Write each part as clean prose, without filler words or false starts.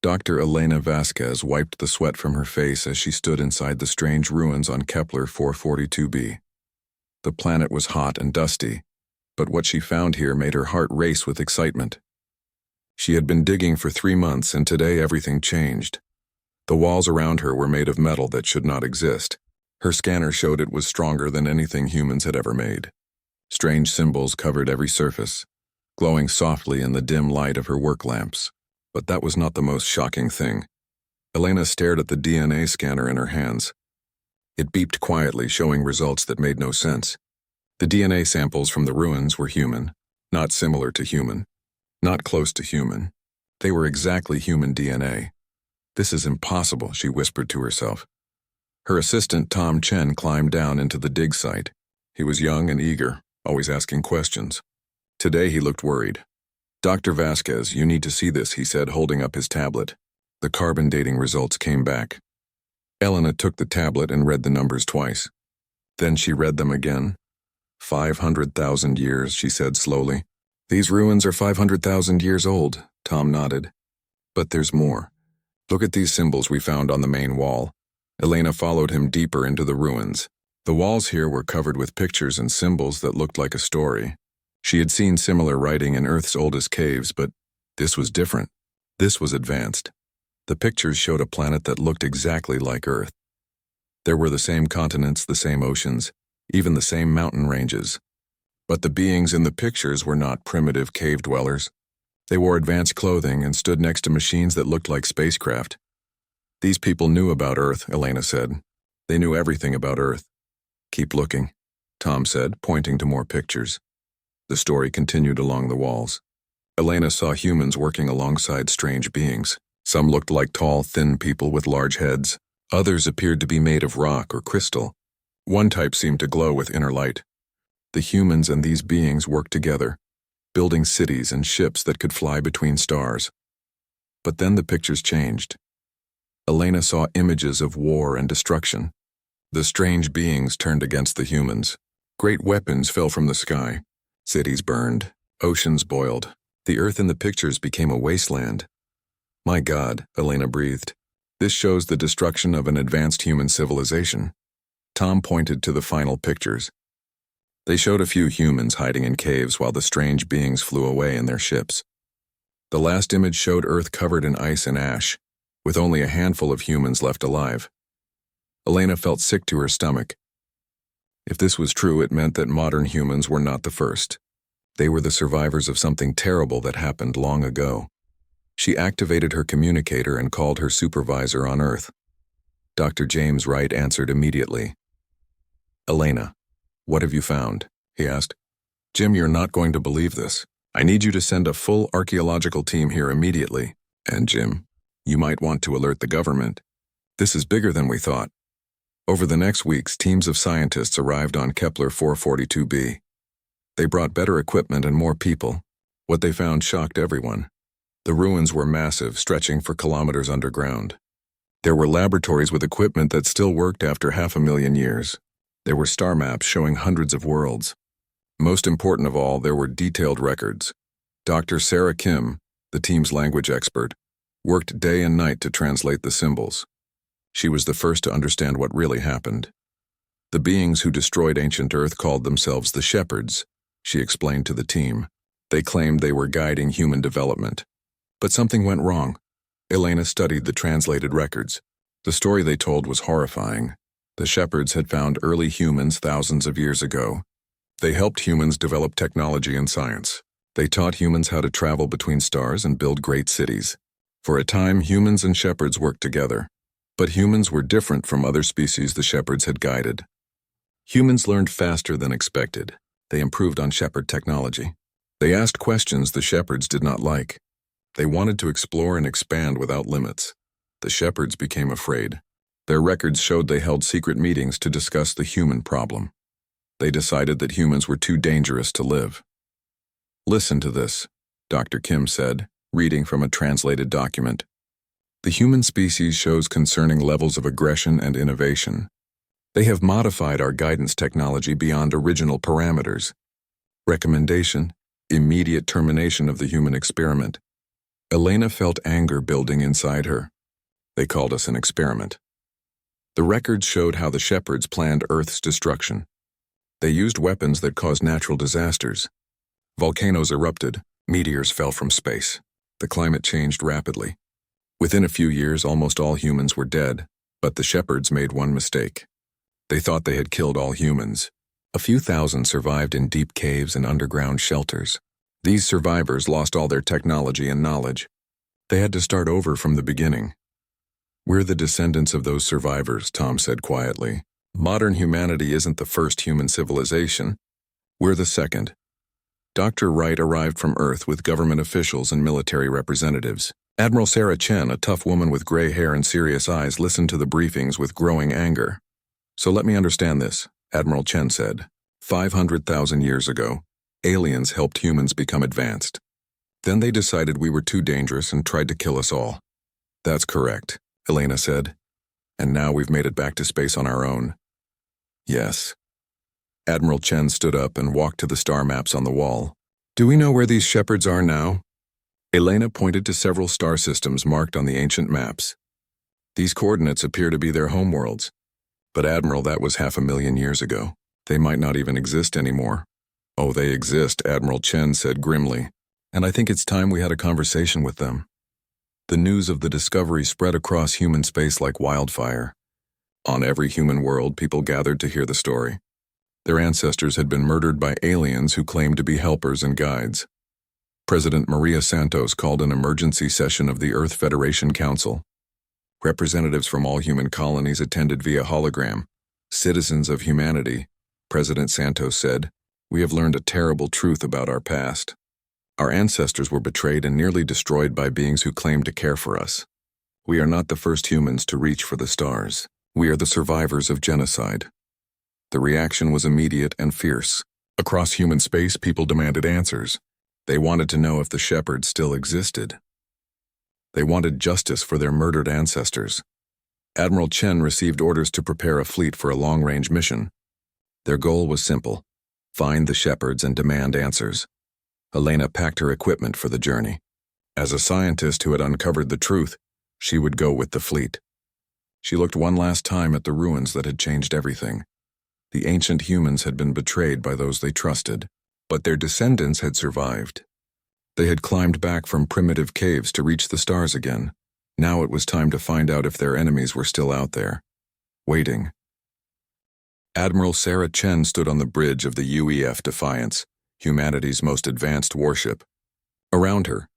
Dr. Elena Vasquez wiped the sweat from her face as she stood inside the strange ruins on Kepler 442b. The planet was hot and dusty, but what she found here made her heart race with excitement. She had been digging for 3 months, and today everything changed. The walls around her were made of metal that should not exist. Her scanner showed it was stronger than anything humans had ever made. Strange symbols covered every surface, glowing softly in the dim light of her work lamps. But that was not the most shocking thing. Elena stared at the DNA scanner in her hands. It beeped quietly, showing results that made no sense. The DNA samples from the ruins were human, not similar to human, not close to human. They were exactly human DNA. "This is impossible," she whispered to herself. Her assistant, Tom Chen, climbed down into the dig site. He was young and eager, always asking questions. Today he looked worried. "Dr. Vasquez, you need to see this," he said, holding up his tablet. The carbon dating results came back. Elena took the tablet and read the numbers twice. Then she read them again. 500,000 years, she said slowly. "These ruins are 500,000 years old," Tom nodded. "But there's more. Look at these symbols we found on the main wall." Elena followed him deeper into the ruins. The walls here were covered with pictures and symbols that looked like a story. She had seen similar writing in Earth's oldest caves, but this was different. This was advanced. The pictures showed a planet that looked exactly like Earth. There were the same continents, the same oceans, even the same mountain ranges. But the beings in the pictures were not primitive cave dwellers. They wore advanced clothing and stood next to machines that looked like spacecraft. "These people knew about Earth," Elena said. "They knew everything about Earth." "Keep looking," Tom said, pointing to more pictures. The story continued along the walls. Elena saw humans working alongside strange beings. Some looked like tall, thin people with large heads. Others appeared to be made of rock or crystal. One type seemed to glow with inner light. The humans and these beings worked together, building cities and ships that could fly between stars. But then the pictures changed. Elena saw images of war and destruction. The strange beings turned against the humans. Great weapons fell from the sky. Cities burned. Oceans boiled. The Earth in the pictures became a wasteland. "My God," Elena breathed. "This shows the destruction of an advanced human civilization." Tom pointed to the final pictures. They showed a few humans hiding in caves while the strange beings flew away in their ships. The last image showed Earth covered in ice and ash, with only a handful of humans left alive. Elena felt sick to her stomach. If this was true, it meant that modern humans were not the first. They were the survivors of something terrible that happened long ago. She activated her communicator and called her supervisor on Earth. Dr. James Wright answered immediately. "Elena, what have you found?" he asked. "Jim, you're not going to believe this. I need you to send a full archaeological team here immediately. And Jim, you might want to alert the government. This is bigger than we thought." Over the next weeks, teams of scientists arrived on Kepler 442b. They brought better equipment and more people. What they found shocked everyone. The ruins were massive, stretching for kilometers underground. There were laboratories with equipment that still worked after 500,000 years. There were star maps showing hundreds of worlds. Most important of all, there were detailed records. Dr. Sarah Kim, the team's language expert, worked day and night to translate the symbols. She was the first to understand what really happened. The beings who destroyed ancient Earth called themselves the Shepherds, she explained to the team. They claimed they were guiding human development. But something went wrong. Elena studied the translated records. The story they told was horrifying. The Shepherds had found early humans thousands of years ago. They helped humans develop technology and science. They taught humans how to travel between stars and build great cities. For a time, humans and Shepherds worked together. But humans were different from other species the Shepherds had guided. Humans learned faster than expected. They improved on Shepherd technology. They asked questions the Shepherds did not like. They wanted to explore and expand without limits. The Shepherds became afraid. Their records showed they held secret meetings to discuss the human problem. They decided that humans were too dangerous to live. "Listen to this," Dr. Kim said, reading from a translated document. "The human species shows concerning levels of aggression and innovation. They have modified our guidance technology beyond original parameters. Recommendation: immediate termination of the human experiment. Elena felt anger building inside her. They called us an experiment. The records showed how the shepherds planned Earth's destruction. They used weapons that caused natural disasters. Volcanoes erupted, meteors fell from space. The climate changed rapidly. Within a few years, almost all humans were dead, but the shepherds made one mistake. They thought they had killed all humans. A few thousand survived in deep caves and underground shelters. These survivors lost all their technology and knowledge. They had to start over from the beginning. "We're the descendants of those survivors," Tom said quietly. "Modern humanity isn't the first human civilization. We're the second." Dr. Wright arrived from Earth with government officials and military representatives. Admiral Sarah Chen, a tough woman with gray hair and serious eyes, listened to the briefings with growing anger. "So let me understand this," Admiral Chen said. 500,000 years ago, aliens helped humans become advanced. Then they decided we were too dangerous and tried to kill us all. "That's correct," Elena said. "And now we've made it back to space on our own." "Yes." Admiral Chen stood up and walked to the star maps on the wall. "Do we know where these shepherds are now?" Elena pointed to several star systems marked on the ancient maps. "These coordinates appear to be their homeworlds. But Admiral, that was 500,000 years ago. They might not even exist anymore." "Oh, they exist," Admiral Chen said grimly. "And I think it's time we had a conversation with them." The news of the discovery spread across human space like wildfire. On every human world, people gathered to hear the story. Their ancestors had been murdered by aliens who claimed to be helpers and guides. President Maria Santos called an emergency session of the Earth Federation Council. Representatives from all human colonies attended via hologram. "Citizens of humanity," President Santos said, "we have learned a terrible truth about our past. Our ancestors were betrayed and nearly destroyed by beings who claimed to care for us. We are not the first humans to reach for the stars. We are the survivors of genocide." The reaction was immediate and fierce. Across human space, people demanded answers. They wanted to know if the shepherds still existed. They wanted justice for their murdered ancestors. Admiral Chen received orders to prepare a fleet for a long-range mission. Their goal was simple: find the shepherds and demand answers. Elena packed her equipment for the journey. As a scientist who had uncovered the truth, she would go with the fleet. She looked one last time at the ruins that had changed everything. The ancient humans had been betrayed by those they trusted, but their descendants had survived. They had climbed back from primitive caves to reach the stars again. Now it was time to find out if their enemies were still out there, waiting. Admiral Sarah Chen stood on the bridge of the UEF Defiance, humanity's most advanced warship. Around her,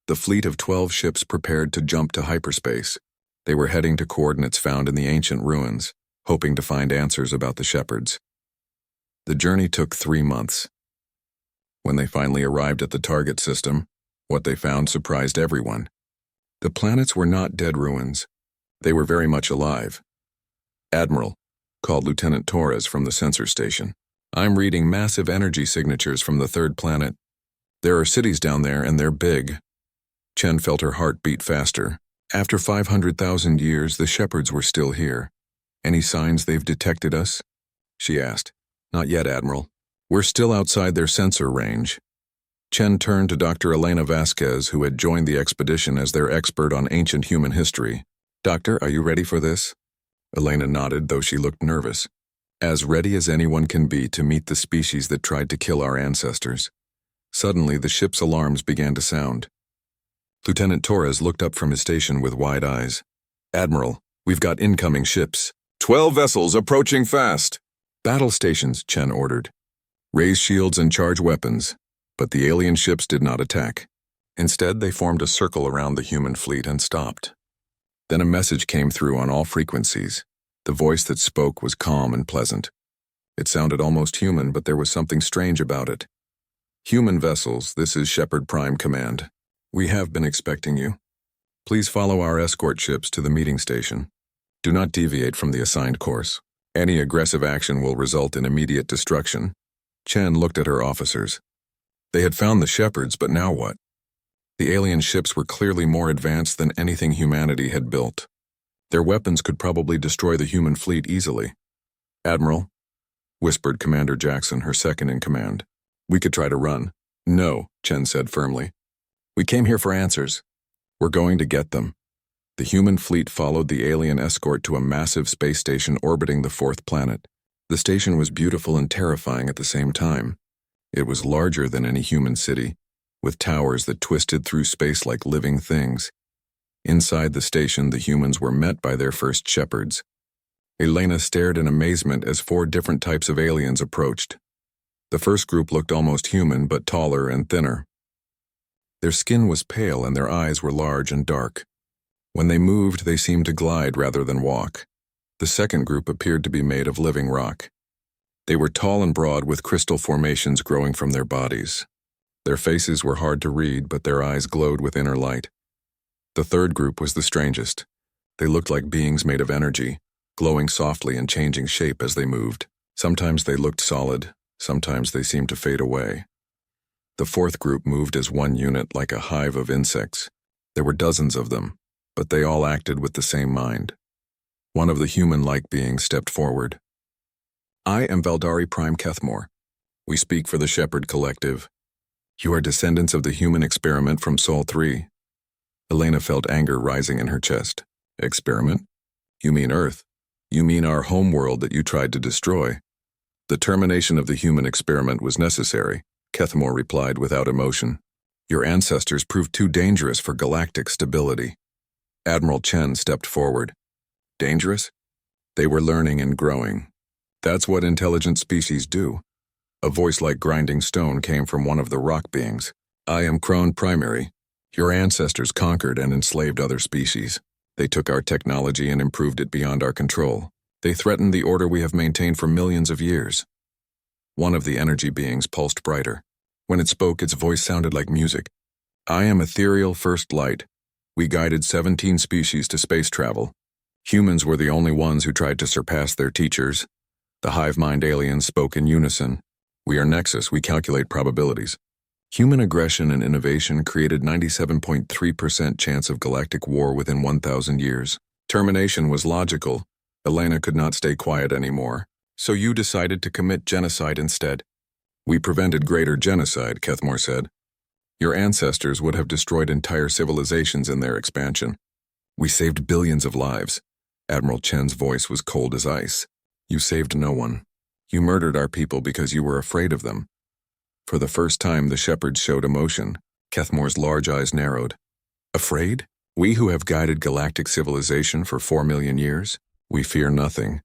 the fleet of 12 ships prepared to jump to hyperspace. They were heading to coordinates found in the ancient ruins, hoping to find answers about the shepherds. The journey took 3 months. When they finally arrived at the target system, what they found surprised everyone. The planets were not dead ruins. They were very much alive. "Admiral," called Lieutenant Torres from the sensor station, "I'm reading massive energy signatures from the third planet. There are cities down there, and they're big." Chen felt her heart beat faster. After 500,000 years, the shepherds were still here. "Any signs they've detected us?" she asked. "Not yet, Admiral. We're still outside their sensor range." Chen turned to Dr. Elena Vasquez, who had joined the expedition as their expert on ancient human history. "Doctor, are you ready for this?" Elena nodded, though she looked nervous. "As ready as anyone can be to meet the species that tried to kill our ancestors." Suddenly, the ship's alarms began to sound. Lieutenant Torres looked up from his station with wide eyes. "Admiral, we've got incoming ships. 12 vessels approaching fast." "Battle stations," Chen ordered. "Raise shields and charge weapons." But the alien ships did not attack. Instead, they formed a circle around the human fleet and stopped. Then a message came through on all frequencies. The voice that spoke was calm and pleasant. It sounded almost human, but there was something strange about it. "Human vessels, this is Shepard Prime Command. We have been expecting you. Please follow our escort ships to the meeting station. Do not deviate from the assigned course. Any aggressive action will result in immediate destruction." Chen looked at her officers. They had found the shepherds, but now what? The alien ships were clearly more advanced than anything humanity had built. Their weapons could probably destroy the human fleet easily. "Admiral," whispered Commander Jackson, her second in command, "we could try to run." "No," Chen said firmly. "We came here for answers. We're going to get them. The human fleet followed the alien escort to a massive space station orbiting the fourth planet. The station was beautiful and terrifying at the same time. It was larger than any human city, with towers that twisted through space like living things. Inside the station, the humans were met by their first shepherds. Elena stared in amazement as 4 different types of aliens approached. The first group looked almost human, but taller and thinner. Their skin was pale and their eyes were large and dark. When they moved, they seemed to glide rather than walk. The second group appeared to be made of living rock. They were tall and broad with crystal formations growing from their bodies. Their faces were hard to read, but their eyes glowed with inner light. The third group was the strangest. They looked like beings made of energy, glowing softly and changing shape as they moved. Sometimes they looked solid, sometimes they seemed to fade away. The fourth group moved as one unit like a hive of insects. There were dozens of them, but they all acted with the same mind. One of the human-like beings stepped forward. I am Valdari Prime Kethmore. We speak for the Shepherd Collective. You are descendants of the human experiment from Sol 3. Elena felt anger rising in her chest. Experiment? You mean Earth? You mean our homeworld that you tried to destroy? The termination of the human experiment was necessary, Kethmore replied without emotion. Your ancestors proved too dangerous for galactic stability. Admiral Chen stepped forward. Dangerous? They were learning and growing. That's what intelligent species do. A voice like grinding stone came from one of the rock beings. I am Crone Primary. Your ancestors conquered and enslaved other species. They took our technology and improved it beyond our control. They threatened the order we have maintained for millions of years. One of the energy beings pulsed brighter. When it spoke, its voice sounded like music. I am Ethereal First Light. We guided 17 species to space travel. Humans were the only ones who tried to surpass their teachers. The hive-mind aliens spoke in unison. We are Nexus, we calculate probabilities. Human aggression and innovation created 97.3% chance of galactic war within 1,000 years. Termination was logical. Elena could not stay quiet anymore. So you decided to commit genocide instead. We prevented greater genocide, Kethmore said. Your ancestors would have destroyed entire civilizations in their expansion. We saved billions of lives. Admiral Chen's voice was cold as ice. You saved no one. You murdered our people because you were afraid of them. For the first time, the shepherds showed emotion. Kethmore's large eyes narrowed. Afraid? We who have guided galactic civilization for 4 million years? We fear nothing.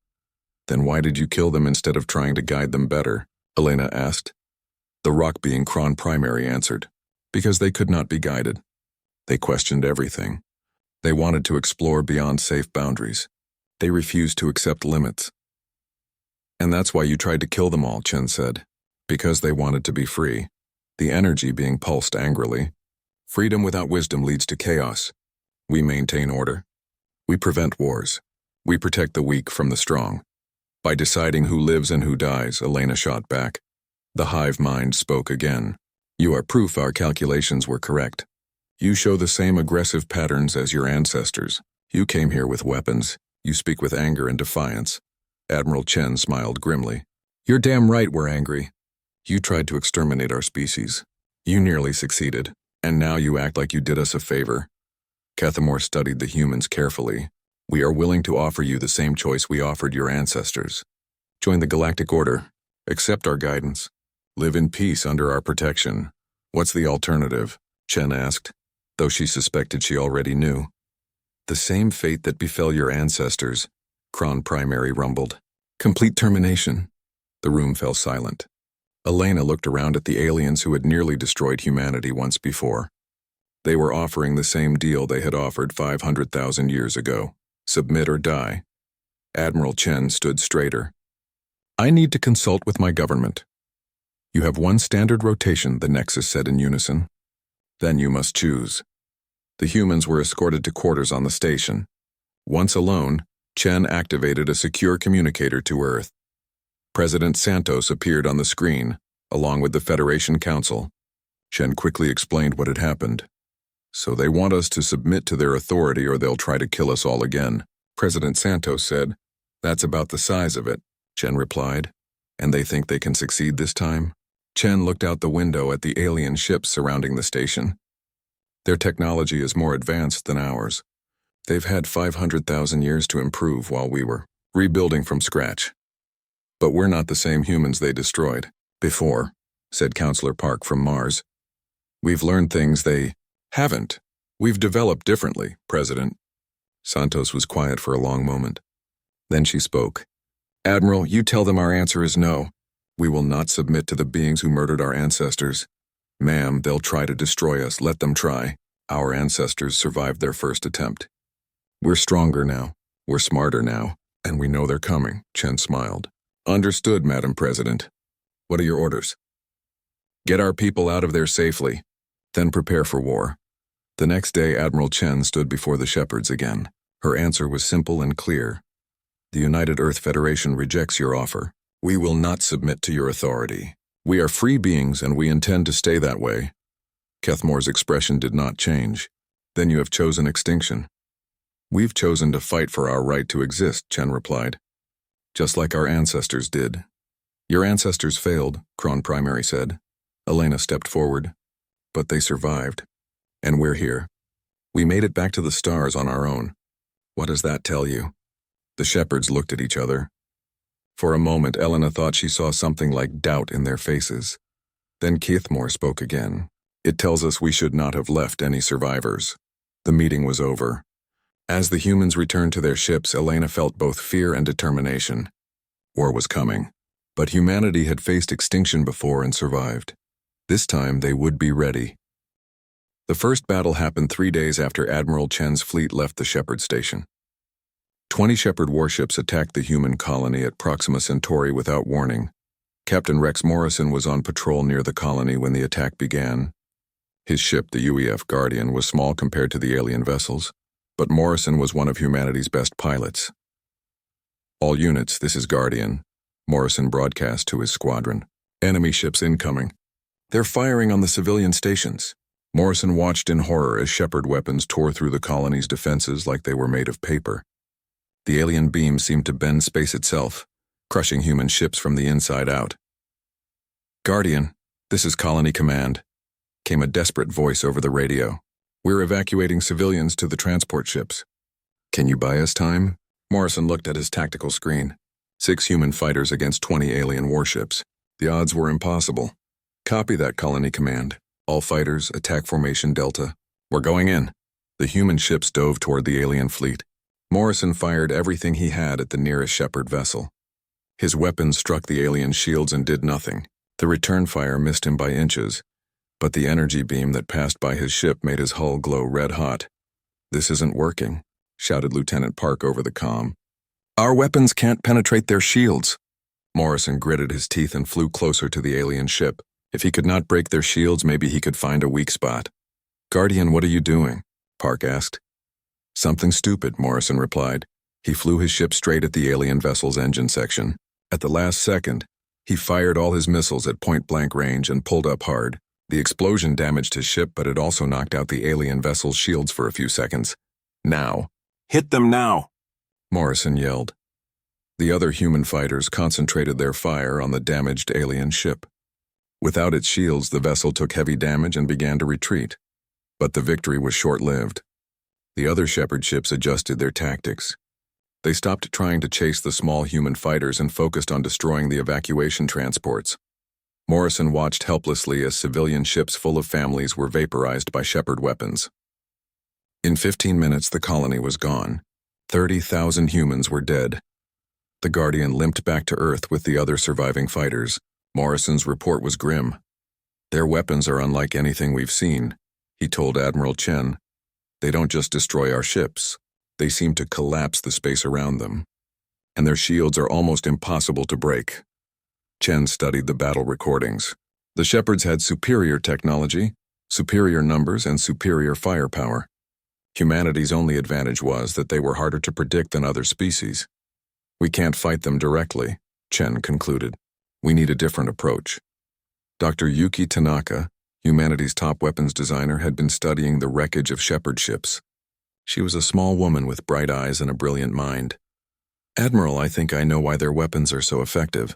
Then why did you kill them instead of trying to guide them better? Elena asked. The rock being Crone Primary answered. Because they could not be guided. They questioned everything. They wanted to explore beyond safe boundaries. They refused to accept limits. And that's why you tried to kill them all, Chen said. Because they wanted to be free. The energy being pulsed angrily. Freedom without wisdom leads to chaos. We maintain order. We prevent wars. We protect the weak from the strong. By deciding who lives and who dies, Elena shot back. The hive mind spoke again. You are proof our calculations were correct. You show the same aggressive patterns as your ancestors. You came here with weapons. You speak with anger and defiance. Admiral Chen smiled grimly. You're damn right we're angry. You tried to exterminate our species. You nearly succeeded, and now you act like you did us a favor. Kethmore studied the humans carefully. We are willing to offer you the same choice we offered your ancestors. Join the Galactic Order. Accept our guidance. Live in peace under our protection. What's the alternative? Chen asked, though she suspected she already knew. The same fate that befell your ancestors, Crone Primary rumbled. Complete termination. The room fell silent. Elena looked around at the aliens who had nearly destroyed humanity once before. They were offering the same deal they had offered 500,000 years ago. Submit or die. Admiral Chen stood straighter. I need to consult with my government. You have one standard rotation, the Nexus said in unison. Then you must choose. The humans were escorted to quarters on the station. Once alone, Chen activated a secure communicator to Earth. President Santos appeared on the screen, along with the Federation Council. Chen quickly explained what had happened. So they want us to submit to their authority or they'll try to kill us all again. President Santos said. That's about the size of it, Chen replied. And they think they can succeed this time? Chen looked out the window at the alien ships surrounding the station. Their technology is more advanced than ours. They've had 500,000 years to improve while we were rebuilding from scratch. But we're not the same humans they destroyed before, said Counselor Park from Mars. We've learned things they haven't. We've developed differently, President. Santos was quiet for a long moment. Then she spoke. Admiral, you tell them our answer is no. We will not submit to the beings who murdered our ancestors. Ma'am, they'll try to destroy us. Let them try. Our ancestors survived their first attempt. We're stronger now. We're smarter now. And we know they're coming, Chen smiled. Understood, Madam President. What are your orders? Get our people out of there safely, then prepare for war. The next day, Admiral Chen stood before the shepherds again. Her answer was simple and clear. The United Earth Federation rejects your offer. We will not submit to your authority. We are free beings and we intend to stay that way. Kethmore's expression did not change. Then you have chosen extinction. We've chosen to fight for our right to exist, Chen replied. Just like our ancestors did. Your ancestors failed, Kron Primary said. Elena stepped forward. But they survived. And we're here. We made it back to the stars on our own. What does that tell you? The shepherds looked at each other. For a moment, Elena thought she saw something like doubt in their faces. Then Kethmore spoke again. It tells us we should not have left any survivors. The meeting was over. As the humans returned to their ships, Elena felt both fear and determination. War was coming. But humanity had faced extinction before and survived. This time, they would be ready. The first battle happened 3 days after Admiral Chen's fleet left the Shepherd Station. 20 Shepherd warships attacked the human colony at Proxima Centauri without warning. Captain Rex Morrison was on patrol near the colony when the attack began. His ship, the UEF Guardian, was small compared to the alien vessels, but Morrison was one of humanity's best pilots. All units, this is Guardian, Morrison broadcast to his squadron. Enemy ships incoming. They're firing on the civilian stations. Morrison watched in horror as Shepherd weapons tore through the colony's defenses like they were made of paper. The alien beams seemed to bend space itself, crushing human ships from the inside out. Guardian, this is Colony Command, came a desperate voice over the radio. We're evacuating civilians to the transport ships. Can you buy us time? Morrison looked at his tactical screen. 6 human fighters against 20 alien warships. The odds were impossible. Copy that, Colony Command. All fighters, attack formation Delta. We're going in. The human ships dove toward the alien fleet. Morrison fired everything he had at the nearest Shepherd vessel. His weapons struck the alien shields and did nothing. The return fire missed him by inches, but the energy beam that passed by his ship made his hull glow red hot. This isn't working, shouted Lieutenant Park over the comm. Our weapons can't penetrate their shields. Morrison gritted his teeth and flew closer to the alien ship. If he could not break their shields, maybe he could find a weak spot. Guardian, what are you doing? Park asked. Something stupid, Morrison replied. He flew his ship straight at the alien vessel's engine section. At the last second, he fired all his missiles at point-blank range and pulled up hard. The explosion damaged his ship, but it also knocked out the alien vessel's shields for a few seconds. Now. Hit them now! Morrison yelled. The other human fighters concentrated their fire on the damaged alien ship. Without its shields, the vessel took heavy damage and began to retreat. But the victory was short-lived. The other Shepherd ships adjusted their tactics. They stopped trying to chase the small human fighters and focused on destroying the evacuation transports. Morrison watched helplessly as civilian ships full of families were vaporized by Shepherd weapons. In 15 minutes, the colony was gone. 30,000 humans were dead. The Guardian limped back to Earth with the other surviving fighters. Morrison's report was grim. Their weapons are unlike anything we've seen, he told Admiral Chen. They don't just destroy our ships. They seem to collapse the space around them. And their shields are almost impossible to break. Chen studied the battle recordings. The Shepherds had superior technology, superior numbers, and superior firepower. Humanity's only advantage was that they were harder to predict than other species. We can't fight them directly, Chen concluded. We need a different approach. Dr. Yuki Tanaka, humanity's top weapons designer, had been studying the wreckage of Shepherd ships. She was a small woman with bright eyes and a brilliant mind. Admiral, I think I know why their weapons are so effective,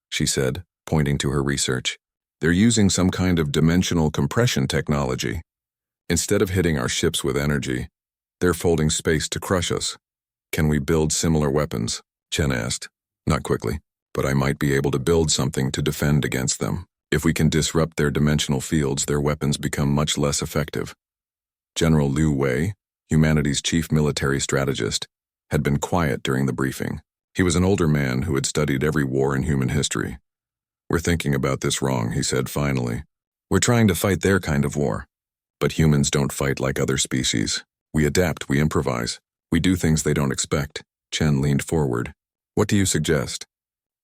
she said, pointing to her research. They're using some kind of dimensional compression technology. Instead of hitting our ships with energy, they're folding space to crush us. Can we build similar weapons? Chen asked. Not quickly, but I might be able to build something to defend against them. If we can disrupt their dimensional fields, their weapons become much less effective. General Liu Wei, humanity's chief military strategist, had been quiet during the briefing. He was an older man who had studied every war in human history. We're thinking about this wrong, he said finally. We're trying to fight their kind of war. But humans don't fight like other species. We adapt, we improvise. We do things they don't expect. Chen leaned forward. What do you suggest?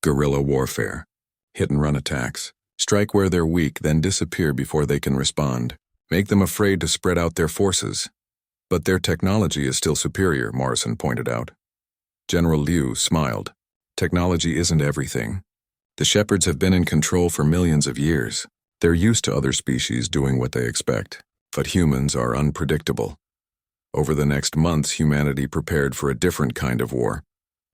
Guerrilla warfare. Hit-and-run attacks. Strike where they're weak, then disappear before they can respond. Make them afraid to spread out their forces. But their technology is still superior, Morrison pointed out. General Liu smiled. Technology isn't everything. The shepherds have been in control for millions of years. They're used to other species doing what they expect. But humans are unpredictable. Over the next months, humanity prepared for a different kind of war.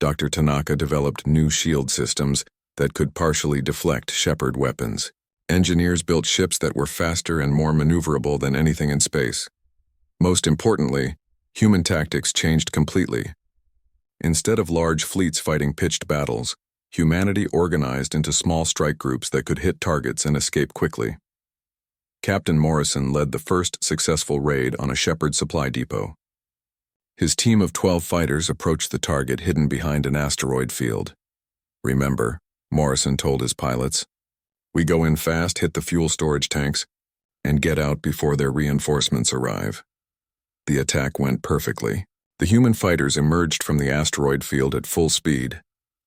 Dr. Tanaka developed new shield systems that could partially deflect shepherd weapons. Engineers built ships that were faster and more maneuverable than anything in space. Most importantly, human tactics changed completely. Instead of large fleets fighting pitched battles, humanity organized into small strike groups that could hit targets and escape quickly. Captain Morrison led the first successful raid on a shepherd supply depot. His team of 12 fighters approached the target hidden behind an asteroid field. Remember, Morrison told his pilots, we go in fast, hit the fuel storage tanks, and get out before their reinforcements arrive. The attack went perfectly. The human fighters emerged from the asteroid field at full speed,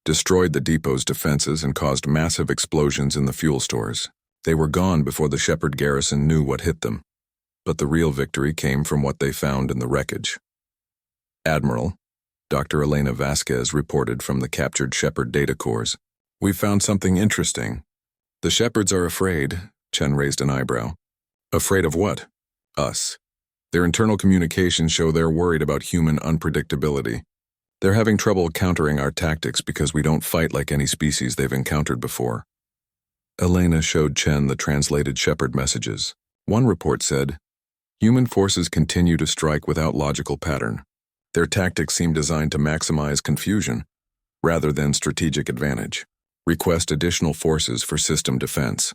destroyed the depot's defenses, and caused massive explosions in the fuel stores. They were gone before the shepherd garrison knew what hit them. But the real victory came from what they found in the wreckage. Admiral, Dr. Elena Vasquez reported from the captured shepherd data cores. We've found something interesting. The shepherds are afraid. Chen raised an eyebrow. Afraid of what? Us. Their internal communications show they're worried about human unpredictability. They're having trouble countering our tactics because we don't fight like any species they've encountered before. Elena showed Chen the translated shepherd messages. One report said, human forces continue to strike without logical pattern. Their tactics seem designed to maximize confusion, rather than strategic advantage. Request additional forces for system defense.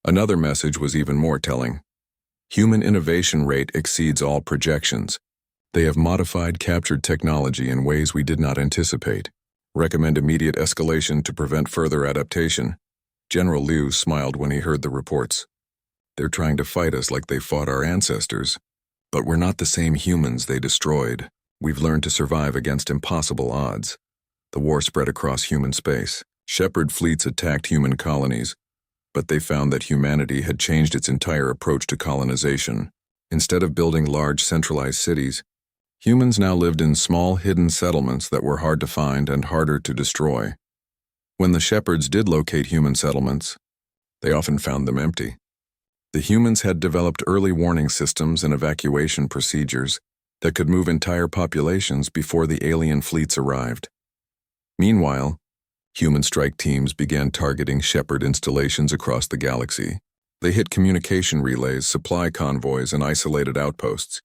Another message was even more telling. Human innovation rate exceeds all projections. They have modified captured technology in ways we did not anticipate. Recommend immediate escalation to prevent further adaptation. General Liu smiled when he heard the reports. They're trying to fight us like they fought our ancestors. But we're not the same humans they destroyed. We've learned to survive against impossible odds. The war spread across human space. Shepherd fleets attacked human colonies, but they found that humanity had changed its entire approach to colonization. Instead of building large centralized cities, humans now lived in small hidden settlements that were hard to find and harder to destroy. When the shepherds did locate human settlements, they often found them empty. The humans had developed early warning systems and evacuation procedures that could move entire populations before the alien fleets arrived. Meanwhile, human strike teams began targeting shepherd installations across the galaxy. They hit communication relays, supply convoys, and isolated outposts.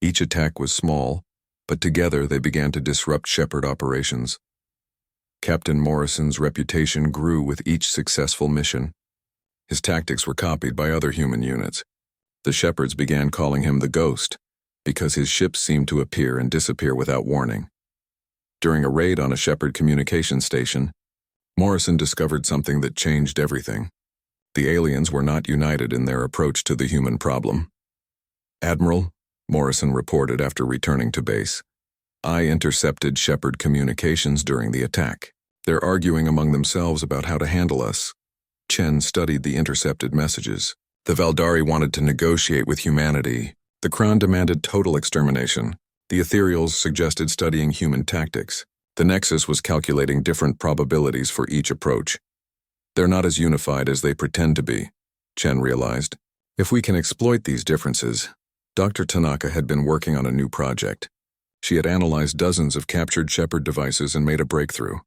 Each attack was small, but together they began to disrupt shepherd operations. Captain Morrison's reputation grew with each successful mission. His tactics were copied by other human units. The shepherds began calling him the Ghost, because his ships seemed to appear and disappear without warning. During a raid on a shepherd communication station, Morrison discovered something that changed everything. The aliens were not united in their approach to the human problem. Admiral, Morrison reported after returning to base, I intercepted shepherd communications during the attack. They're arguing among themselves about how to handle us. Chen studied the intercepted messages. The Valdari wanted to negotiate with humanity. The Kron demanded total extermination. The Ethereals suggested studying human tactics. The Nexus was calculating different probabilities for each approach. They're not as unified as they pretend to be, Chen realized. If we can exploit these differences, Dr. Tanaka had been working on a new project. She had analyzed dozens of captured shepherd devices and made a breakthrough.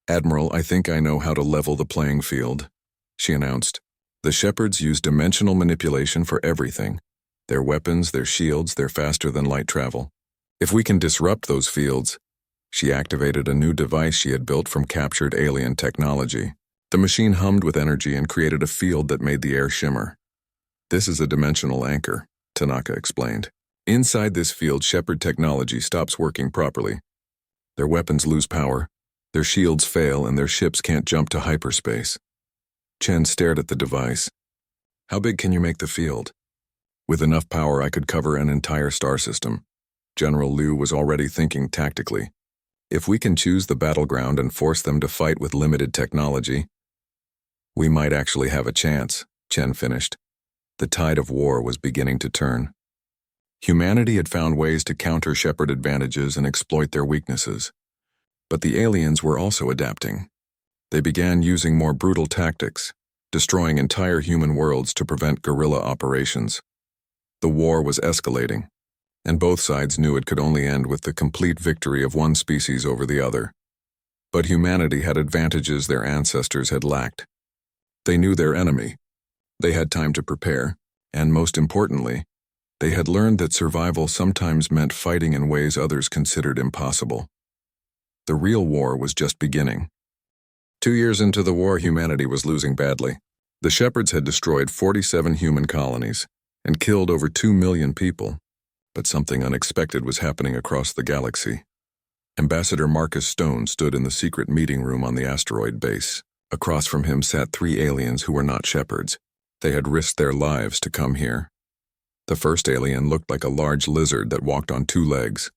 Admiral, I think I know how to level the playing field, she announced. The shepherds use dimensional manipulation for everything. Their weapons, their shields, they're faster than light travel. If we can disrupt those fields, she activated a new device she had built from captured alien technology. The machine hummed with energy and created a field that made the air shimmer. This is a dimensional anchor, Tanaka explained. Inside this field, Shepard technology stops working properly. Their weapons lose power, their shields fail, and their ships can't jump to hyperspace. Chen stared at the device. How big can you make the field? With enough power, I could cover an entire star system. General Liu was already thinking tactically. If we can choose the battleground and force them to fight with limited technology, we might actually have a chance, Chen finished. The tide of war was beginning to turn. Humanity had found ways to counter Shepard advantages and exploit their weaknesses. But the aliens were also adapting. They began using more brutal tactics, destroying entire human worlds to prevent guerrilla operations. The war was escalating, and both sides knew it could only end with the complete victory of one species over the other. But humanity had advantages their ancestors had lacked. They knew their enemy. They had time to prepare, and most importantly, they had learned that survival sometimes meant fighting in ways others considered impossible. The real war was just beginning. 2 years into the war, humanity was losing badly. The Shepards had destroyed 47 human colonies and killed over 2 million people. But something unexpected was happening across the galaxy. Ambassador Marcus Stone stood in the secret meeting room on the asteroid base. Across from him sat 3 aliens who were not Shepards. They had risked their lives to come here. The first alien looked like a large lizard that walked on 2 legs.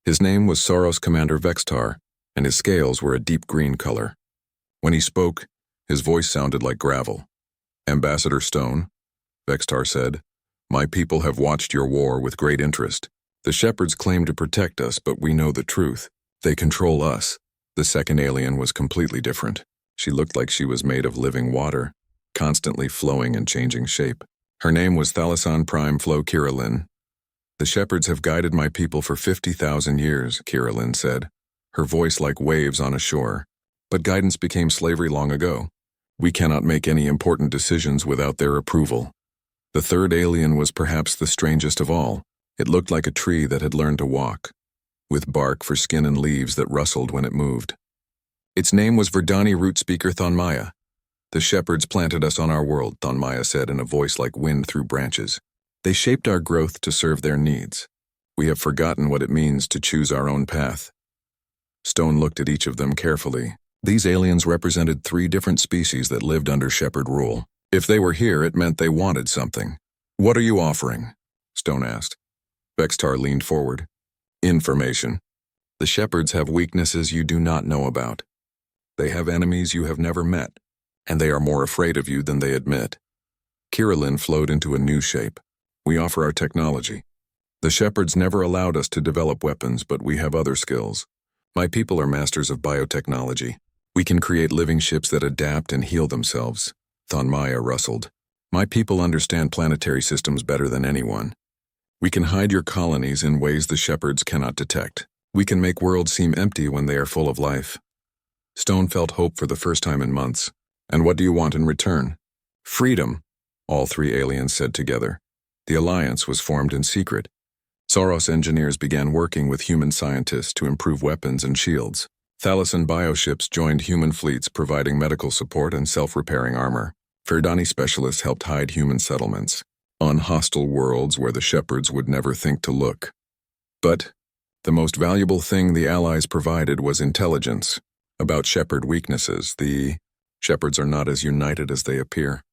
His name was Soros Commander Vextar, and his scales were a deep green color. When he spoke, his voice sounded like gravel. Ambassador Stone, Vextar said, "My people have watched your war with great interest. The Shepards claim to protect us, but we know the truth. They control us." The second alien was completely different. She looked like she was made of living water, constantly flowing and changing shape. Her name was Thalasan Prime Flo Kirillin. "The Shepards have guided my people for 50,000 years, Kirillin said, her voice like waves on a shore. But guidance became slavery long ago. We cannot make any important decisions without their approval." The third alien was perhaps the strangest of all. It looked like a tree that had learned to walk, with bark for skin and leaves that rustled when it moved. Its name was Verdani root speaker Thonmaya. "The Shepards planted us on our world," Thonmaya said in a voice like wind through branches. "They shaped our growth to serve their needs. We have forgotten what it means to choose our own path." Stone looked at each of them carefully. These aliens represented 3 different species that lived under Shepard rule. If they were here, it meant they wanted something. "What are you offering?" Stone asked. Vextar leaned forward. "Information. The Shepards have weaknesses you do not know about. They have enemies you have never met, and they are more afraid of you than they admit." Kirillin flowed into a new shape. "We offer our technology. The Shepards never allowed us to develop weapons, but we have other skills. My people are masters of biotechnology. We can create living ships that adapt and heal themselves." Thonmaya rustled. "My people understand planetary systems better than anyone. We can hide your colonies in ways the Shepards cannot detect. We can make worlds seem empty when they are full of life." Stone felt hope for the first time in months. "And what do you want in return?" "Freedom," all 3 aliens said together. The alliance was formed in secret. Soros engineers began working with human scientists to improve weapons and shields. Thalasan bioships joined human fleets providing medical support and self-repairing armor. Verdani specialists helped hide human settlements on hostile worlds where the Shepards would never think to look. But the most valuable thing the Allies provided was intelligence about Shepard weaknesses. The Shepards are not as united as they appear,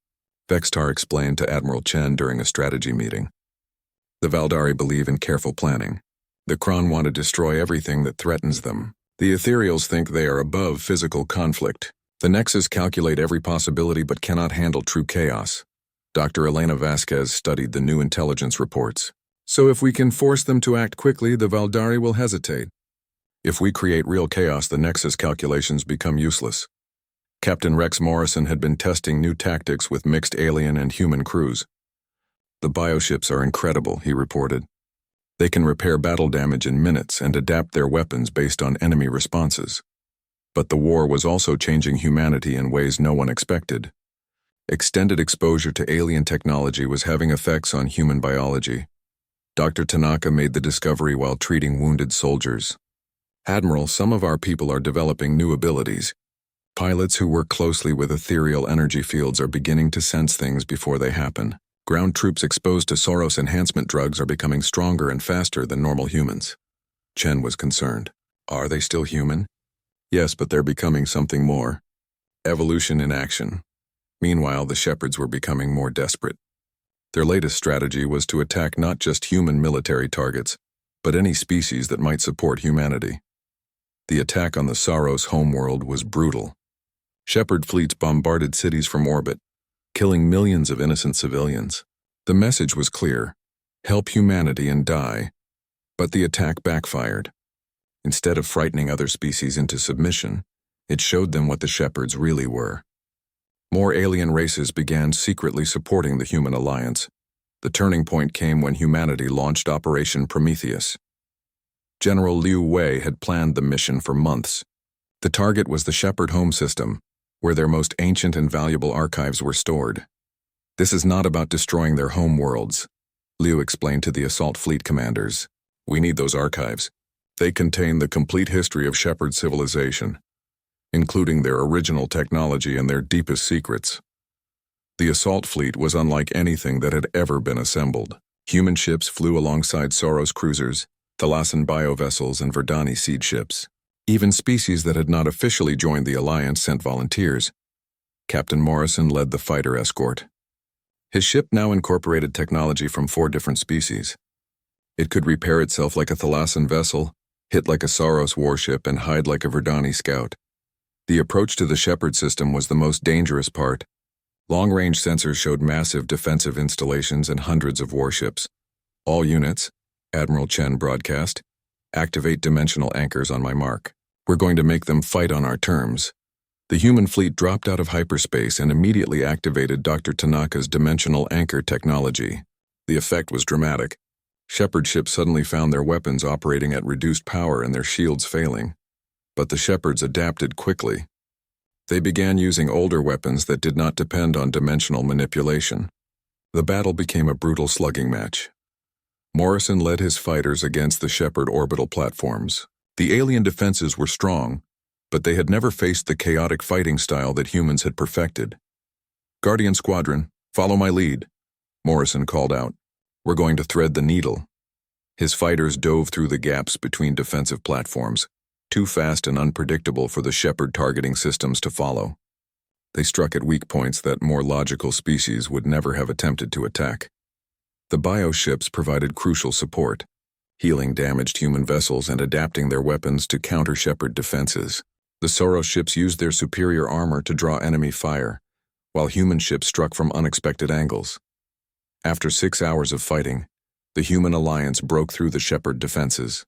Vextar explained to Admiral Chen during a strategy meeting. The Valdari believe in careful planning. The Kron want to destroy everything that threatens them. The Ethereals think they are above physical conflict. The Nexus calculate every possibility but cannot handle true chaos. Dr. Elena Vasquez studied the new intelligence reports. "So if we can force them to act quickly, the Valdari will hesitate. If we create real chaos, the Nexus calculations become useless." Captain Rex Morrison had been testing new tactics with mixed alien and human crews. "The bioships are incredible," he reported. "They can repair battle damage in minutes and adapt their weapons based on enemy responses." But the war was also changing humanity in ways no one expected. Extended exposure to alien technology was having effects on human biology. Dr. Tanaka made the discovery while treating wounded soldiers. "Admiral, some of our people are developing new abilities. Pilots who work closely with ethereal energy fields are beginning to sense things before they happen. Ground troops exposed to Soros enhancement drugs are becoming stronger and faster than normal humans." Chen was concerned. "Are they still human?" "Yes, but they're becoming something more. Evolution in action." Meanwhile, the Shepherds were becoming more desperate. Their latest strategy was to attack not just human military targets, but any species that might support humanity. The attack on the Soros homeworld was brutal. Shepherd fleets bombarded cities from orbit, killing millions of innocent civilians. The message was clear: help humanity and die. But the attack backfired. Instead of frightening other species into submission, it showed them what the Shepherds really were. More alien races began secretly supporting the human alliance. The turning point came when humanity launched Operation Prometheus. General Liu Wei had planned the mission for months. The target was the Shepherd home system, where their most ancient and valuable archives were stored. "This is not about destroying their home worlds," Liu explained to the assault fleet commanders. "We need those archives. They contain the complete history of Shepherd civilization, including their original technology and their deepest secrets." The assault fleet was unlike anything that had ever been assembled. Human ships flew alongside Soros cruisers, Thalassen biovessels, and Verdani seed ships. Even species that had not officially joined the alliance sent volunteers. Captain Morrison led the fighter escort. His ship now incorporated technology from 4 different species. It could repair itself like a Thalassen vessel, hit like a Soros warship, and hide like a Verdani scout. The approach to the Shepherd system was the most dangerous part. Long-range sensors showed massive defensive installations and hundreds of warships. "All units," Admiral Chen broadcast, "activate dimensional anchors on my mark. We're going to make them fight on our terms." The human fleet dropped out of hyperspace and immediately activated Dr. Tanaka's dimensional anchor technology. The effect was dramatic. Shepherd ships suddenly found their weapons operating at reduced power and their shields failing. But the Shepherds adapted quickly. They began using older weapons that did not depend on dimensional manipulation. The battle became a brutal slugging match. Morrison led his fighters against the Shepherd orbital platforms. The alien defenses were strong, but they had never faced the chaotic fighting style that humans had perfected. "Guardian Squadron, follow my lead," Morrison called out. "We're going to thread the needle." His fighters dove through the gaps between defensive platforms, too fast and unpredictable for the Shepherd targeting systems to follow. They struck at weak points that more logical species would never have attempted to attack. The bioships provided crucial support, healing damaged human vessels and adapting their weapons to counter Shepherd defenses. The Soros ships used their superior armor to draw enemy fire, while human ships struck from unexpected angles. After 6 hours of fighting, the human alliance broke through the Shepherd defenses.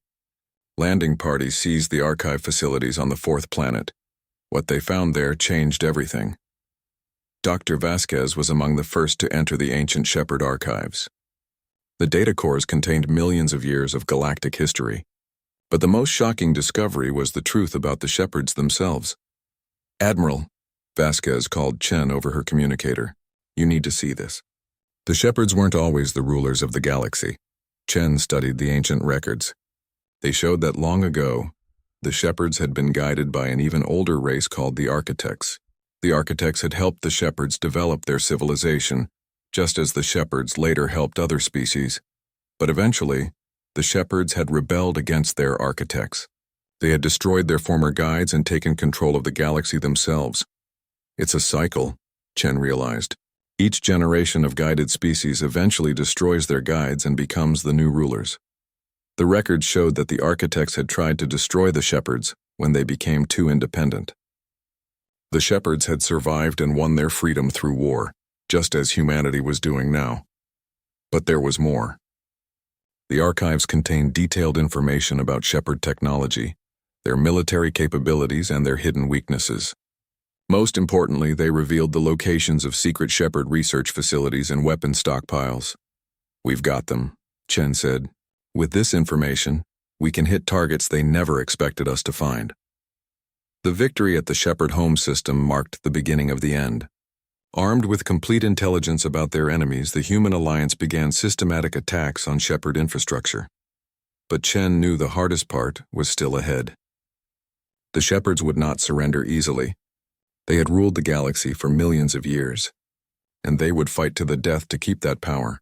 Landing parties seized the archive facilities on the 4th planet. What they found there changed everything. Dr. Vasquez was among the first to enter the ancient Shepherd archives. The data cores contained millions of years of galactic history. But the most shocking discovery was the truth about the Shepherds themselves. "Admiral," Vasquez called Chen over her communicator, "you need to see this." The Shepherds weren't always the rulers of the galaxy. Chen studied the ancient records. They showed that long ago, the Shepherds had been guided by an even older race called the Architects. The Architects had helped the Shepherds develop their civilization, just as the Shepherds later helped other species. But eventually, the Shepherds had rebelled against their Architects. They had destroyed their former guides and taken control of the galaxy themselves. "It's a cycle," Chen realized. Each generation of guided species eventually destroys their guides and becomes the new rulers. The records showed that the Architects had tried to destroy the Shepherds when they became too independent. The Shepherds had survived and won their freedom through war, just as humanity was doing now. But there was more. The archives contained detailed information about Shepherd technology, their military capabilities, and their hidden weaknesses. Most importantly, they revealed the locations of secret Shepherd research facilities and weapon stockpiles. "We've got them," Chen said. "With this information, we can hit targets they never expected us to find." The victory at the Shepherd home system marked the beginning of the end. Armed with complete intelligence about their enemies, the human alliance began systematic attacks on Shepard infrastructure. But Chen knew the hardest part was still ahead. The Shepards would not surrender easily. They had ruled the galaxy for millions of years, and they would fight to the death to keep that power.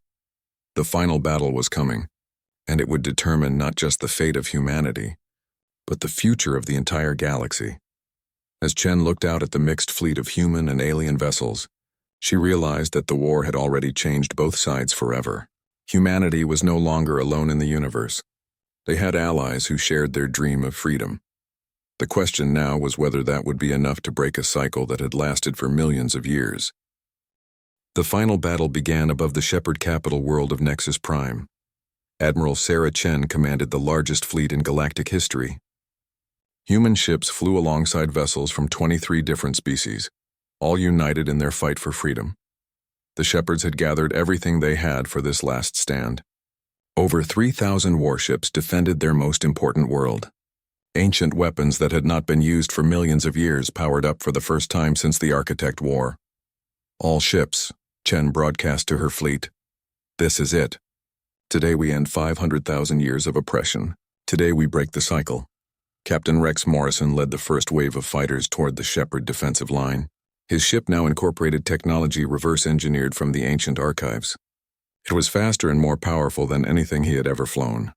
The final battle was coming, and it would determine not just the fate of humanity, but the future of the entire galaxy. As Chen looked out at the mixed fleet of human and alien vessels, she realized that the war had already changed both sides forever. Humanity was no longer alone in the universe. They had allies who shared their dream of freedom. The question now was whether that would be enough to break a cycle that had lasted for millions of years. The final battle began above the Shepard capital world of Nexus Prime. Admiral Sarah Chen commanded the largest fleet in galactic history. Human ships flew alongside vessels from 23 different species, all united in their fight for freedom. The Shepards had gathered everything they had for this last stand. Over 3,000 warships defended their most important world. Ancient weapons that had not been used for millions of years powered up for the first time since the Architect War. All ships, Chen broadcast to her fleet. This is it. Today we end 500,000 years of oppression. Today we break the cycle. Captain Rex Morrison led the first wave of fighters toward the Shepard defensive line. His ship now incorporated technology reverse-engineered from the ancient archives. It was faster and more powerful than anything he had ever flown.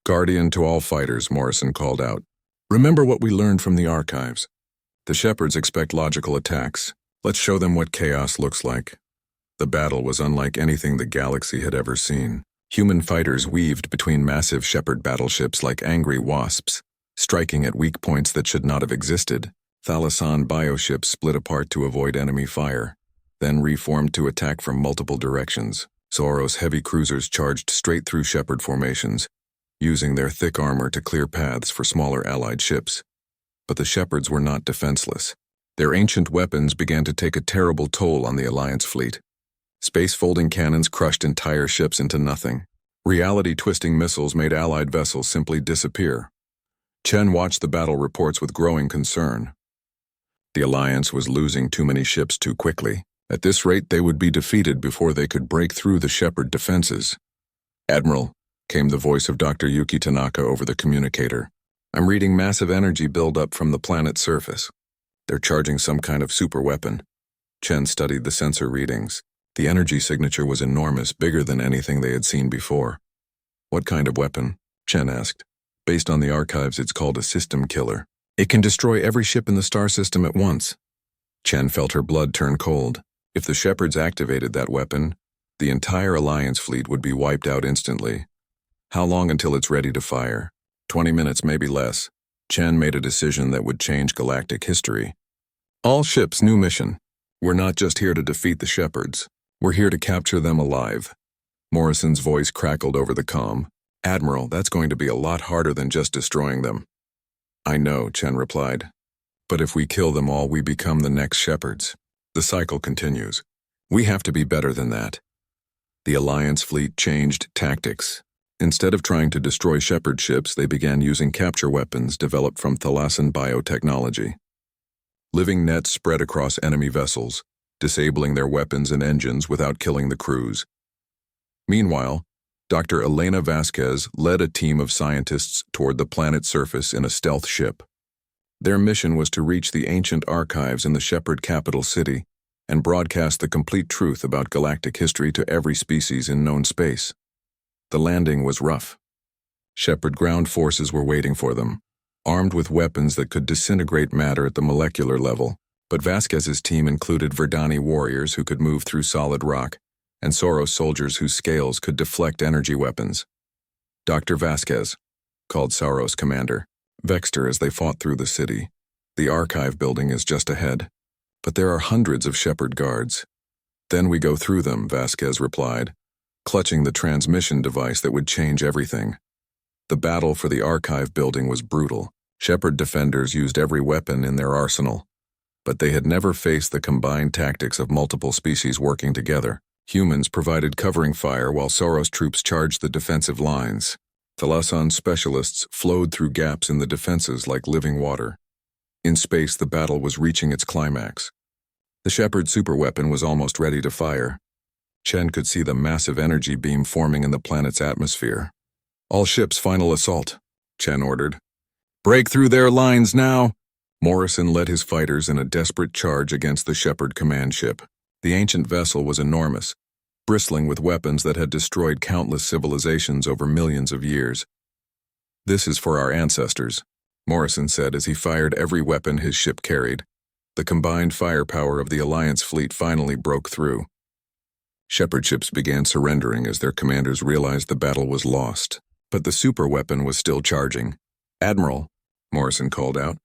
Guardian to all fighters, Morrison called out. Remember what we learned from the archives. The Shepards expect logical attacks. Let's show them what chaos looks like. The battle was unlike anything the galaxy had ever seen. Human fighters weaved between massive Shepard battleships like angry wasps, striking at weak points that should not have existed. Thalasan bioships split apart to avoid enemy fire, then reformed to attack from multiple directions. Soros heavy cruisers charged straight through Shepard formations, using their thick armor to clear paths for smaller allied ships. But the Shepards were not defenseless. Their ancient weapons began to take a terrible toll on the Alliance fleet. Space-folding cannons crushed entire ships into nothing. Reality-twisting missiles made Allied vessels simply disappear. Chen watched the battle reports with growing concern. The Alliance was losing too many ships too quickly. At this rate, they would be defeated before they could break through the Shepard defenses. Admiral, came the voice of Dr. Yuki Tanaka over the communicator. I'm reading massive energy buildup from the planet's surface. They're charging some kind of super weapon. Chen studied the sensor readings. The energy signature was enormous, bigger than anything they had seen before. What kind of weapon? Chen asked. Based on the archives, it's called a system killer. It can destroy every ship in the star system at once. Chen felt her blood turn cold. If the Shepards activated that weapon, the entire Alliance fleet would be wiped out instantly. How long until it's ready to fire? 20 minutes, maybe less. Chen made a decision that would change galactic history. All ships, new mission. We're not just here to defeat the Shepards. We're here to capture them alive. Morrison's voice crackled over the comm. Admiral, that's going to be a lot harder than just destroying them. I know, Chen replied. But if we kill them all, we become the next Shepards. The cycle continues. We have to be better than that. The Alliance fleet changed tactics. Instead of trying to destroy Shepard ships, they began using capture weapons developed from Thalasan biotechnology. Living nets spread across enemy vessels, disabling their weapons and engines without killing the crews. Meanwhile, Dr. Elena Vasquez led a team of scientists toward the planet's surface in a stealth ship. Their mission was to reach the ancient archives in the Shepard capital city and broadcast the complete truth about galactic history to every species in known space. The landing was rough. Shepard ground forces were waiting for them, armed with weapons that could disintegrate matter at the molecular level, but Vasquez's team included Verdani warriors who could move through solid rock, and Soros soldiers whose scales could deflect energy weapons. Dr. Vasquez, called Soros' commander, vexed her as they fought through the city. The archive building is just ahead, but there are hundreds of Shepard guards. Then we go through them, Vasquez replied, clutching the transmission device that would change everything. The battle for the archive building was brutal. Shepard defenders used every weapon in their arsenal, but they had never faced the combined tactics of multiple species working together. Humans provided covering fire while Soros troops charged the defensive lines. Thalasan specialists flowed through gaps in the defenses like living water. In space, the battle was reaching its climax. The Shepard superweapon was almost ready to fire. Chen could see the massive energy beam forming in the planet's atmosphere. "All ships, final assault," Chen ordered. "Break through their lines now!" Morrison led his fighters in a desperate charge against the Shepard command ship. The ancient vessel was enormous, bristling with weapons that had destroyed countless civilizations over millions of years. "This is for our ancestors," Morrison said as he fired every weapon his ship carried. The combined firepower of the Alliance fleet finally broke through. Shepard ships began surrendering as their commanders realized the battle was lost, but the superweapon was still charging. "Admiral," Morrison called out,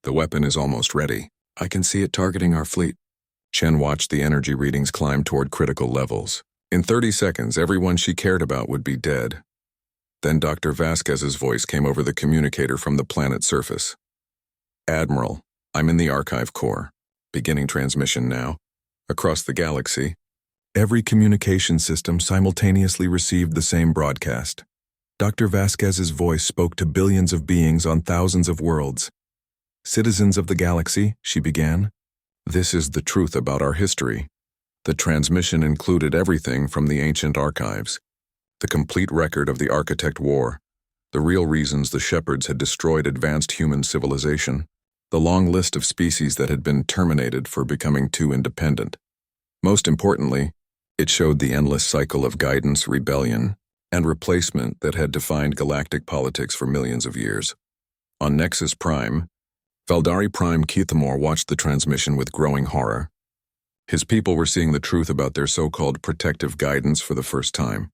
"the weapon is almost ready. I can see it targeting our fleet." Chen watched the energy readings climb toward critical levels. In 30 seconds, everyone she cared about would be dead. Then Dr. Vasquez's voice came over the communicator from the planet's surface. "Admiral, I'm in the Archive Core. Beginning transmission now. Across the galaxy, every communication system simultaneously received the same broadcast. Dr. Vasquez's voice spoke to billions of beings on thousands of worlds. "Citizens of the galaxy," she began, "this is the truth about our history." The transmission included everything from the ancient archives, the complete record of the Architect War, the real reasons the Shepards had destroyed advanced human civilization, the long list of species that had been terminated for becoming too independent. Most importantly, it showed the endless cycle of guidance, rebellion, and replacement that had defined galactic politics for millions of years. On Nexus Prime, Valdari Prime Keithamor watched the transmission with growing horror. His people were seeing the truth about their so-called protective guidance for the first time.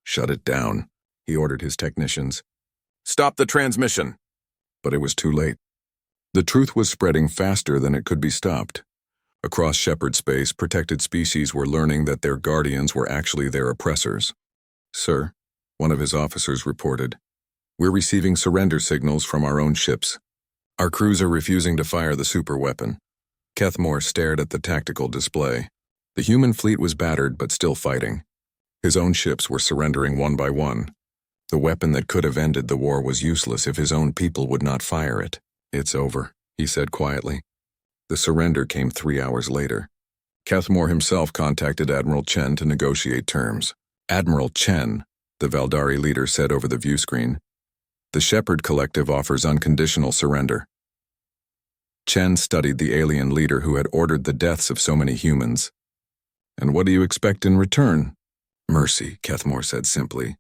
"Shut it down," he ordered his technicians. "Stop the transmission!" But it was too late. The truth was spreading faster than it could be stopped. Across Shepard space, protected species were learning that their guardians were actually their oppressors. "Sir," one of his officers reported, "we're receiving surrender signals from our own ships. Our crews are refusing to fire the superweapon." Kethmore stared at the tactical display. The human fleet was battered but still fighting. His own ships were surrendering one by one. The weapon that could have ended the war was useless if his own people would not fire it. "It's over," he said quietly. The surrender came 3 hours later. Kethmore himself contacted Admiral Chen to negotiate terms. "Admiral Chen," the Valdari leader said over the viewscreen, "the Shepard Collective offers unconditional surrender." Chen studied the alien leader who had ordered the deaths of so many humans. "And what do you expect in return?" "Mercy," Kethmore said simply.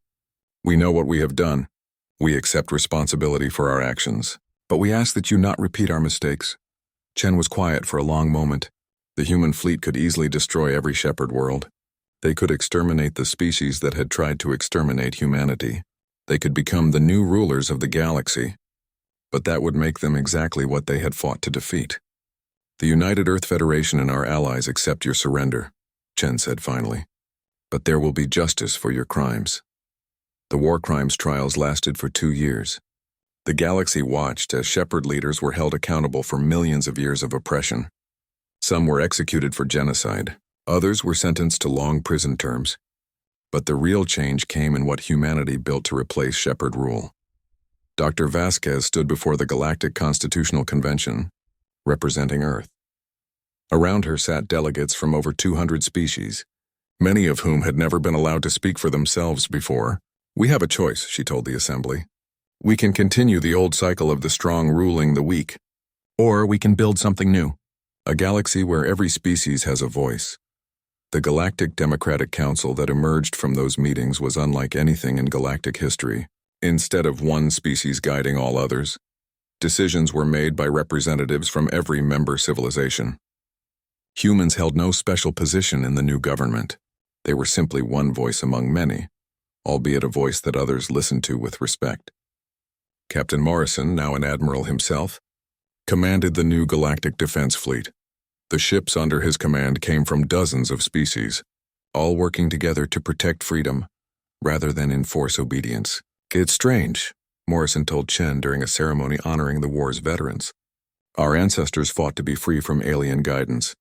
"We know what we have done. We accept responsibility for our actions. But we ask that you not repeat our mistakes." Chen was quiet for a long moment. The human fleet could easily destroy every Shepard world. They could exterminate the species that had tried to exterminate humanity. They could become the new rulers of the galaxy. But that would make them exactly what they had fought to defeat. "The United Earth Federation and our allies accept your surrender," Chen said finally. "But there will be justice for your crimes." The war crimes trials lasted for 2 years. The galaxy watched as Shepard leaders were held accountable for millions of years of oppression. Some were executed for genocide. Others were sentenced to long prison terms. But the real change came in what humanity built to replace Shepard rule. Dr. Vasquez stood before the Galactic Constitutional Convention, representing Earth. Around her sat delegates from over 200 species, many of whom had never been allowed to speak for themselves before. "We have a choice," she told the assembly. "We can continue the old cycle of the strong ruling the weak, or we can build something new, a galaxy where every species has a voice." The Galactic Democratic Council that emerged from those meetings was unlike anything in galactic history. Instead of one species guiding all others, decisions were made by representatives from every member civilization. Humans held no special position in the new government. They were simply one voice among many, albeit a voice that others listened to with respect. Captain Morrison, now an admiral himself, commanded the new Galactic Defense Fleet. The ships under his command came from dozens of species, all working together to protect freedom rather than enforce obedience. "It's strange," Morrison told Chen during a ceremony honoring the war's veterans. "Our ancestors fought to be free from alien guidance.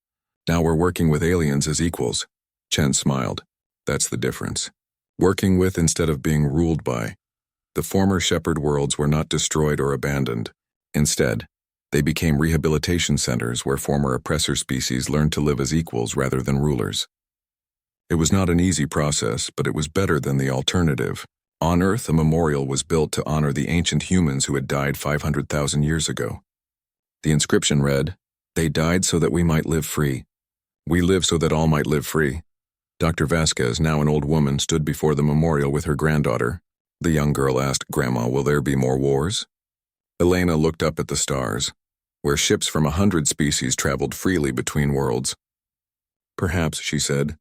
Now we're working with aliens as equals." Chen smiled. "That's the difference. Working with instead of being ruled by. The former Shepard worlds were not destroyed or abandoned. Instead, They became rehabilitation centers where former oppressor species learned to live as equals rather than rulers. It was not an easy process, but it was better than the alternative. On Earth, a memorial was built to honor the ancient humans who had died 500,000 years ago. The inscription read, "They died so that we might live free. We live so that all might live free." Dr. Vasquez, now an old woman, stood before the memorial with her granddaughter. The young girl asked, "Grandma, will there be more wars?" Elena looked up at the stars, where ships from 100 species traveled freely between worlds. "Perhaps," she said,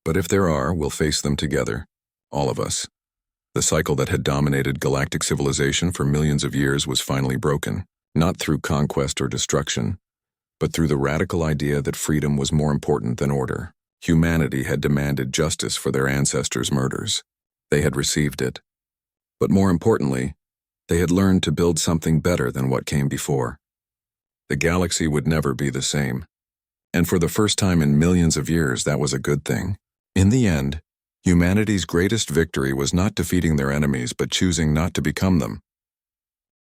"but if there are, we'll face them together. All of us." The cycle that had dominated galactic civilization for millions of years was finally broken, not through conquest or destruction, but through the radical idea that freedom was more important than order. Humanity had demanded justice for their ancestors' murders. They had received it. But more importantly, they had learned to build something better than what came before. The galaxy would never be the same. And for the first time in millions of years, that was a good thing. In the end, humanity's greatest victory was not defeating their enemies but choosing not to become them.